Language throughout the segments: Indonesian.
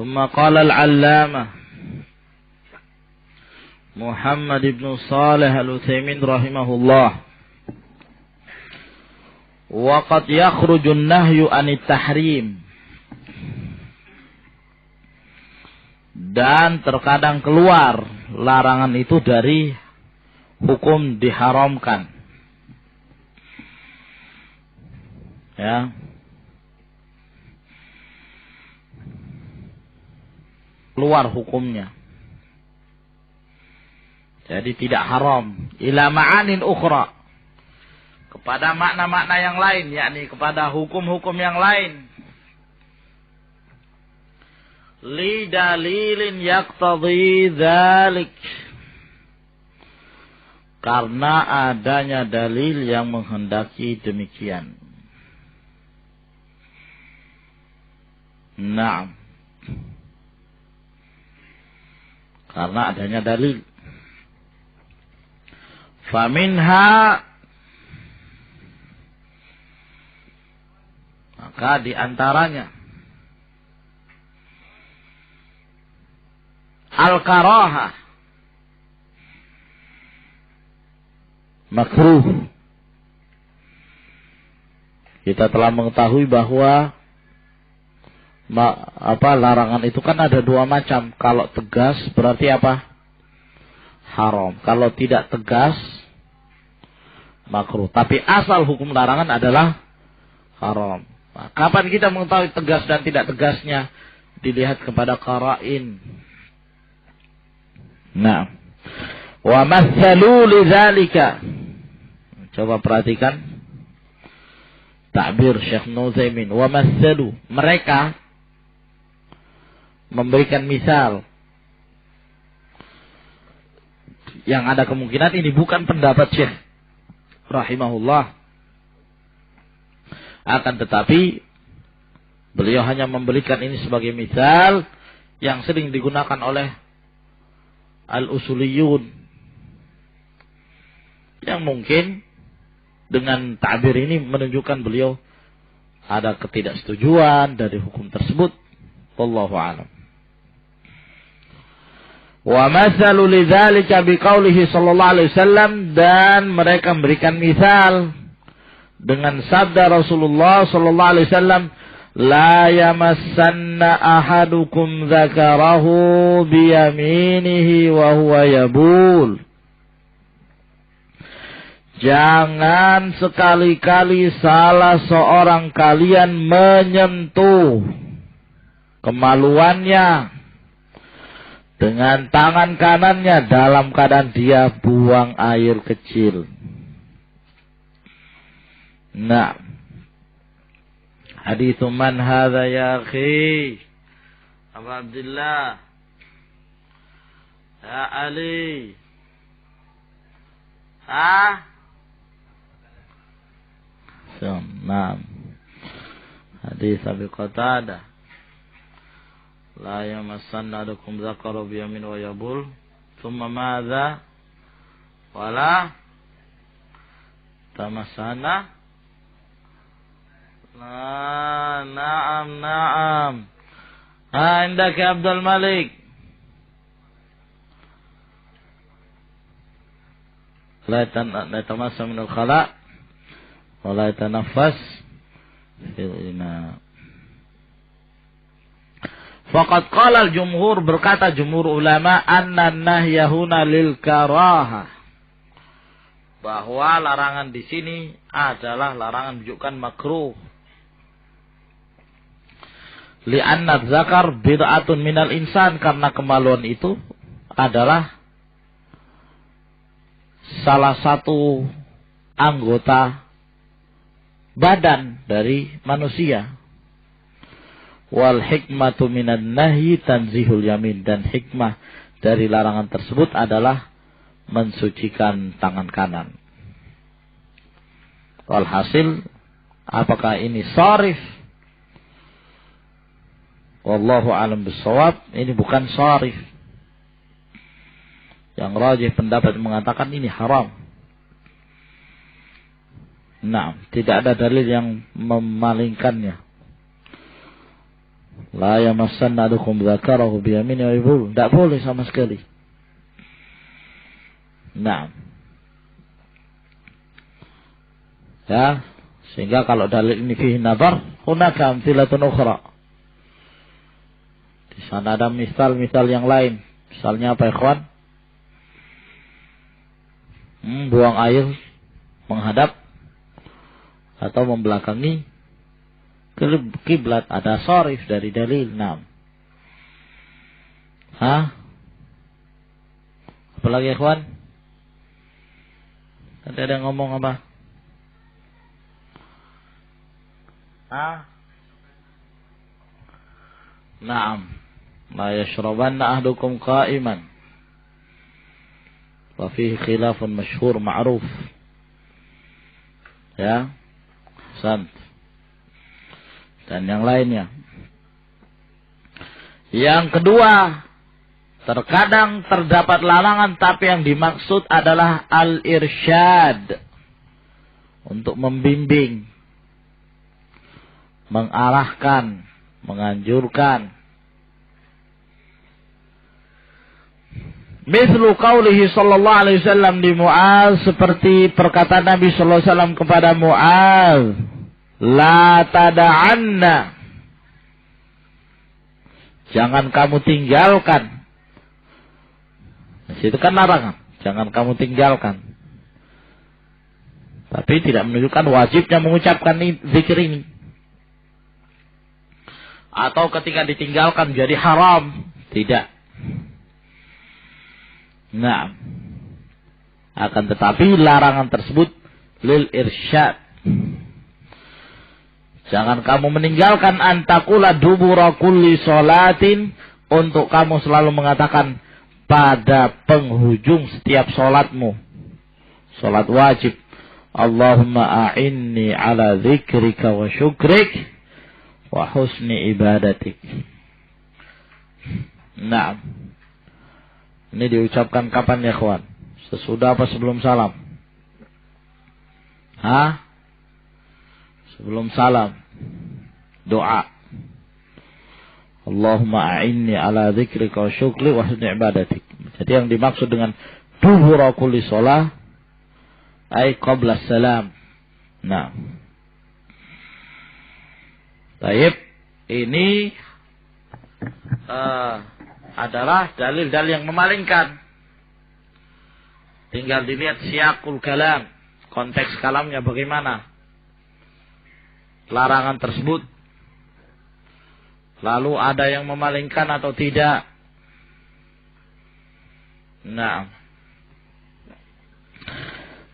ثم قال العلامة محمد بن صالح العثيمين رحمه الله وقد يخرج النهي عن التحريم. Dan terkadang keluar larangan itu dari hukum diharamkan. Ya. Keluar hukumnya. Jadi tidak haram. Ila ma'anin ukhra. Kepada makna-makna yang lain. Yakni kepada hukum-hukum yang lain. Li dalilin yaqtadhi dzalik. Karena adanya dalil yang menghendaki demikian. Naam. Karena adanya dalil. Faminha, maka di antaranya al-karahah, makruh. Kita telah mengetahui bahwa larangan itu kan ada dua macam. Kalau tegas berarti apa? Haram. Kalau tidak tegas makruh. Tapi asal hukum larangan adalah haram. Nah, kapan kita mengetahui tegas dan tidak tegasnya? Dilihat kepada qara'in. Nah, wa mathalu lidzalika. Coba perhatikan takbir Syekh Nuzaimin. Wa mathalu, mereka memberikan misal. Yang ada kemungkinan ini bukan pendapat Syekh rahimahullah. Akan tetapi beliau hanya memberikan ini sebagai misal yang sering digunakan oleh al-usuliyun. Yang mungkin dengan ta'bir ini menunjukkan beliau ada ketidaksetujuan dari hukum tersebut. Wallahu a'lam. Wa masalu lidzalika biqaulihi sallallahu alaihi wasallam, dan mereka memberikan misal dengan sabda Rasulullah sallallahu alaihi wasallam, la yamassanna ahadukum dzakarahu biyaminihi wa huwa yabul. Jangan sekali-kali salah seorang kalian menyentuh kemaluannya dengan tangan kanannya dalam keadaan dia buang air kecil. Nah, hadits man hadza ya akhi? Abu Abdullah, ya Ali. Nah, hadits Abi Qatadah. La yamassanna ahadukum dzakara bi yamin wa yabul. Thumma madza? Wala tamassana. Na'am. Indak ya Abdul Malik. La tamassa min al-khala' wa la yatanaffas fil ina. Faqad qala al-jumhur, berkata jumhur ulama, anna nahyahuna lil karahah, bahwa larangan di sini adalah larangan menunjukkan makruh. Li'anna dzakar bid'atun minal insan, karena kemaluan itu adalah salah satu anggota badan dari manusia. Wal hikmatu minan nahyi tanzihul yamin, dan hikmah dari larangan tersebut adalah mensucikan tangan kanan. Walhasil, apakah ini sharif? Wallahu a'lam bissawab, ini bukan sharif. Yang rajih pendapat mengatakan ini haram. Nah, tidak ada dalil yang memalingkannya. La yamassanna ahadukum dzakarahu biyamini wa yabul. Tidak boleh sama sekali. Nah. Ya, sehingga kalau dalil ini fihi nazar, hunaka amthilatun ukhra. Di sana ada misal-misal yang lain. Misalnya apa, ikhwan? Buang air menghadap atau membelakangi kiblat, ada sharif dari dalil. Nah. Apalagi ikhwan? Ada yang ngomong apa? Naam. La yashrabanna ahdukum qa'iman. Wa fihi khilafun masyhur ma'ruf. Ya. Sant. Dan yang lainnya. Yang kedua, terkadang terdapat larangan tapi yang dimaksud adalah al-irsyad. Untuk membimbing, mengarahkan, menganjurkan. Mislu qaulihi sallallahu alaihi wasallam di Mu'az, seperti perkataan Nabi sallallahu alaihi wasallam kepada Mu'az, la tada'anna, jangan kamu tinggalkan. Itu kan larangan, jangan kamu tinggalkan. Tapi tidak menunjukkan wajibnya mengucapkan zikir ini. Atau ketika ditinggalkan jadi haram, tidak. Nah, akan tetapi larangan tersebut lil irsyad. Jangan kamu meninggalkan antakula dubura kulli sholatin, untuk kamu selalu mengatakan pada penghujung setiap sholatmu, sholat wajib, Allahumma a'inni ala dzikrika wa syukrik wa husni ibadatik. Nah, ini diucapkan kapan ya kawan? Sesudah apa sebelum salam? Sebelum salam. Doa. Allahumma a'inni ala dzikrika wa syukri wa husni ibadatik. Jadi yang dimaksud dengan duhura kulli shalah ay qabla salam. Nah. Baik, ini adalah dalil-dalil yang memalingkan. Tinggal dilihat siyaqul kalam, konteks kalamnya bagaimana. Larangan tersebut. Lalu ada yang memalingkan atau tidak. Nah,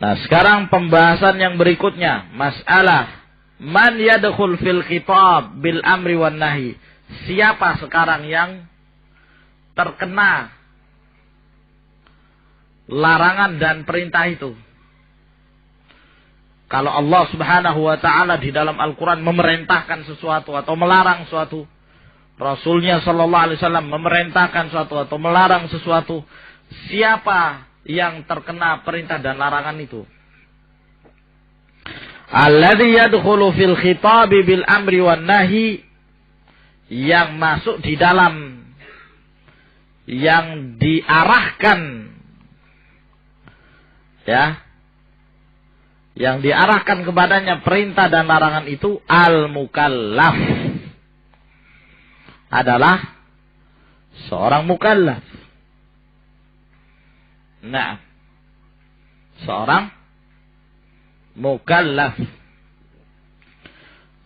sekarang pembahasan yang berikutnya, masalah man yadkhul fil khitab bil amri wan nahi. Siapa sekarang yang terkena larangan dan perintah itu? Kalau Allah Subhanahu wa taala di dalam Al-Qur'an memerintahkan sesuatu atau melarang sesuatu, Rasulnya sallallahu alaihi wasallam memerintahkan sesuatu atau melarang sesuatu, siapa yang terkena perintah dan larangan itu? Alladzi yadkhulu fil khitabi bil amri wan nahi, yang masuk di dalam, yang diarahkan, ya, yang diarahkan kepadanya perintah dan larangan itu, al-mukallaf, adalah seorang mukallaf. Nah, seorang mukallaf.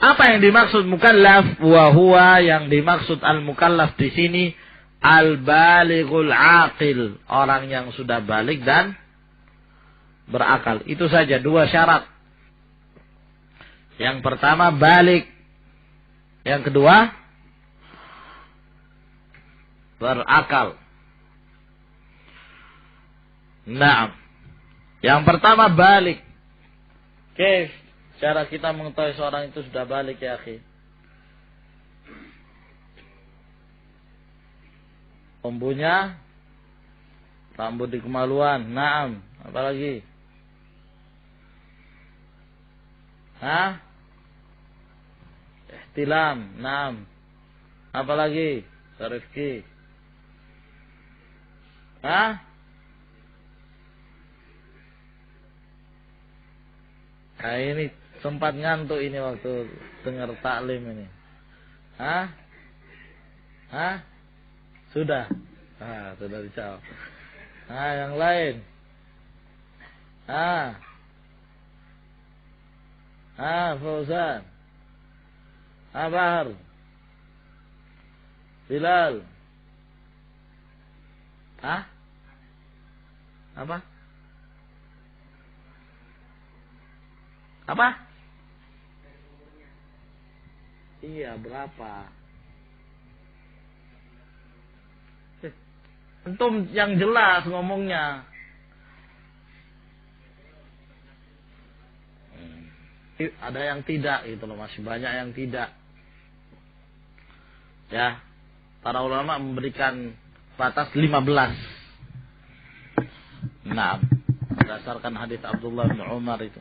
Apa yang dimaksud mukallaf? Wa huwa, yang dimaksud al-mukallaf di sini al-balighul aqil, orang yang sudah balik dan berakal. Itu saja, dua syarat. Yang pertama balik, yang kedua berakal. Nah, yang pertama balik. Oke, cara kita mengetahui seorang itu sudah balik ya akhi? Pembunya rambut di kemaluan. Naam, apalagi? Ihtilam. Naam. Apalagi? Rifki. Hah? Kayak ini sempat ngantuk ini waktu dengar taklim ini. Hah? Hah? Sudah? Sudah dijawab. Yang lain? Fauzan. Bahar. Bilal. Apa? Apa? Iya, berapa? Antum yang jelas ngomongnya. Ada yang tidak gitu loh, masih banyak yang tidak. Ya, para ulama memberikan batas 15. Nah, berdasarkan hadis Abdullah bin Umar itu.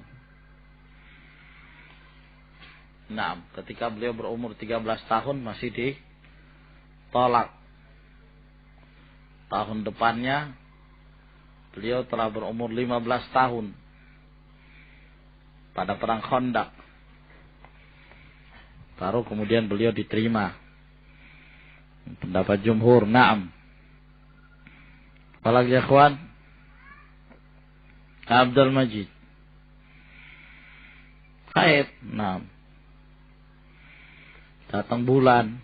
Nah, ketika beliau berumur 13 tahun masih ditolak. Tahun depannya beliau telah berumur 15 tahun. Pada perang Khandaq. Baru kemudian beliau diterima. Pendapat jumhur, na'am. Apalagi ya kawan? Abdul Majid. Haid, na'am. Datang bulan.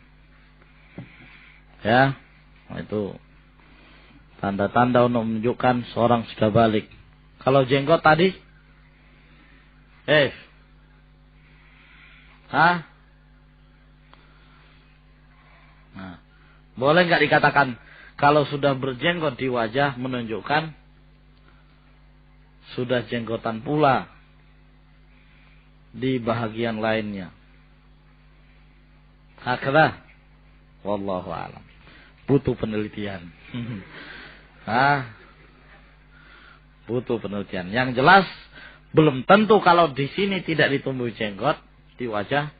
Ya, itu tanda-tanda untuk menunjukkan seorang sudah balik. Kalau jenggot tadi? Nah, boleh nggak dikatakan kalau sudah berjenggot di wajah menunjukkan sudah jenggotan pula di bahagian lainnya? Hakdah, wallahu a'lam. Butuh penelitian. Butuh penelitian. Yang jelas belum tentu kalau di sini tidak ditumbuh jenggot di wajah,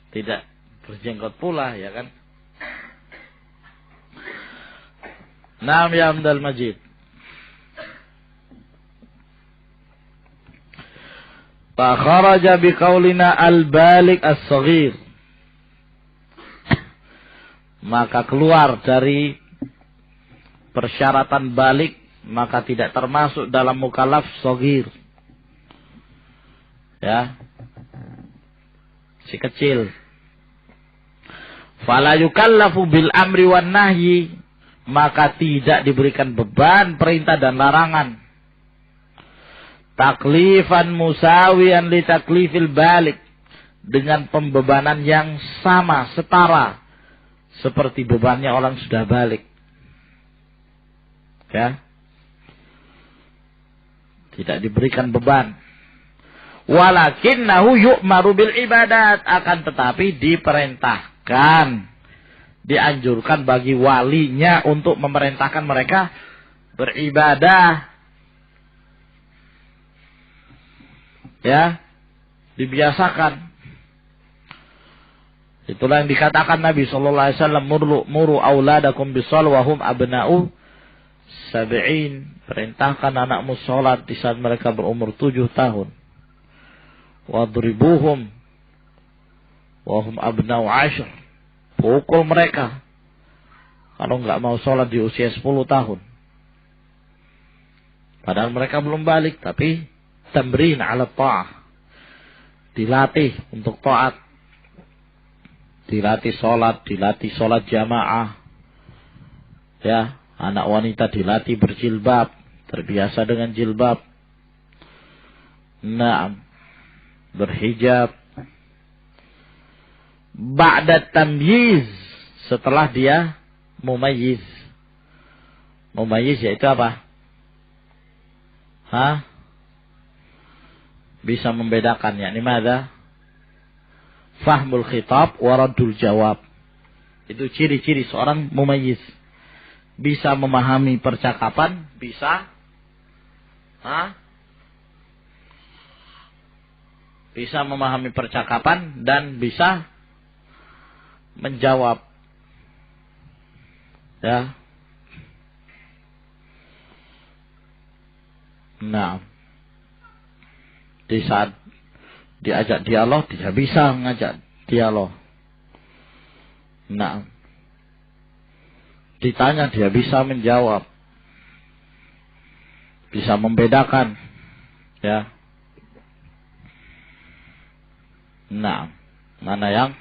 tidak berjenggot pula, ya kan? Naam ya Abdul Majid. Fa kharaja biqaulina al-balik as-saghir. Maka keluar dari persyaratan balik, maka tidak termasuk dalam mukallaf shaghir. Ya. Si kecil. Fala yukallafu bil amri wan nahyi, maka tidak diberikan beban perintah dan larangan. Taklifan musawiyan li taklifil balik, dengan pembebanan yang sama, setara seperti bebannya orang sudah balik. Ya. Tidak diberikan beban. Walakinnahu yu'maru bil ibadat, akan tetapi diperintahkan, dianjurkan bagi walinya untuk memerintahkan mereka beribadah. Ya, dibiasakan. Itulah yang dikatakan Nabi sallallahu alaihi wasallam, muru auladakum bisal wa hum abna'u sab'in. Perintahkan anakmu sholat di saat mereka berumur 7 tahun. Wadribuhum wa hum abna'u 10. Pukul mereka kalau enggak mau sholat di usia 10 tahun. Padahal mereka belum balik, tapi tamrin 'ala ta'ah. Dilatih untuk taat. Dilatih sholat jamaah. Ya, anak wanita dilatih berjilbab, terbiasa dengan jilbab. Naam, berhijab. Ba'da tamyiz, setelah dia mumayyiz. Mumayyiz yaitu apa? Bisa membedakan, yakni mana? Fahmul khitab wa raddul jawab. Itu ciri-ciri seorang mumayyiz. Bisa memahami percakapan, bisa bisa memahami percakapan dan bisa menjawab. Ya. Nah, di saat diajak dialog, dia bisa ngajak dialog. Nah, ditanya dia bisa menjawab, bisa membedakan, ya. Nah, mana yang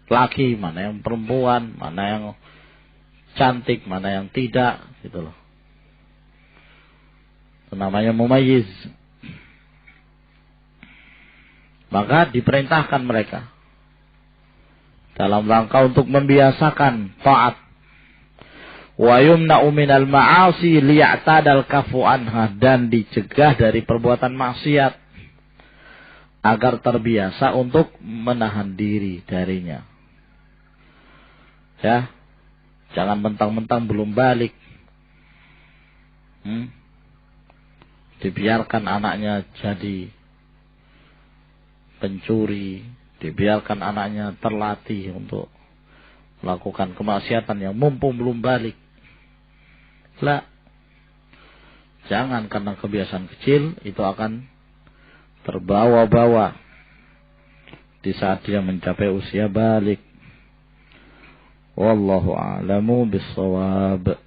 laki, mana yang perempuan, mana yang cantik, mana yang tidak, gitu loh. Itu namanya mumayyiz. Maka diperintahkan mereka dalam rangka untuk membiasakan taat. Wa yumna'u minal ma'asi liya'tadal kafu anha, dan dicegah dari perbuatan maksiat agar terbiasa untuk menahan diri darinya. Ya, jangan mentang-mentang belum balik. Dibiarkan anaknya jadi pencuri, dibiarkan anaknya terlatih untuk melakukan kemaksiatan yang mumpung belum balik. Lah, jangan, karena kebiasaan kecil itu akan terbawa-bawa di saat dia mencapai usia balik. Wallahu a'lamu bissawab.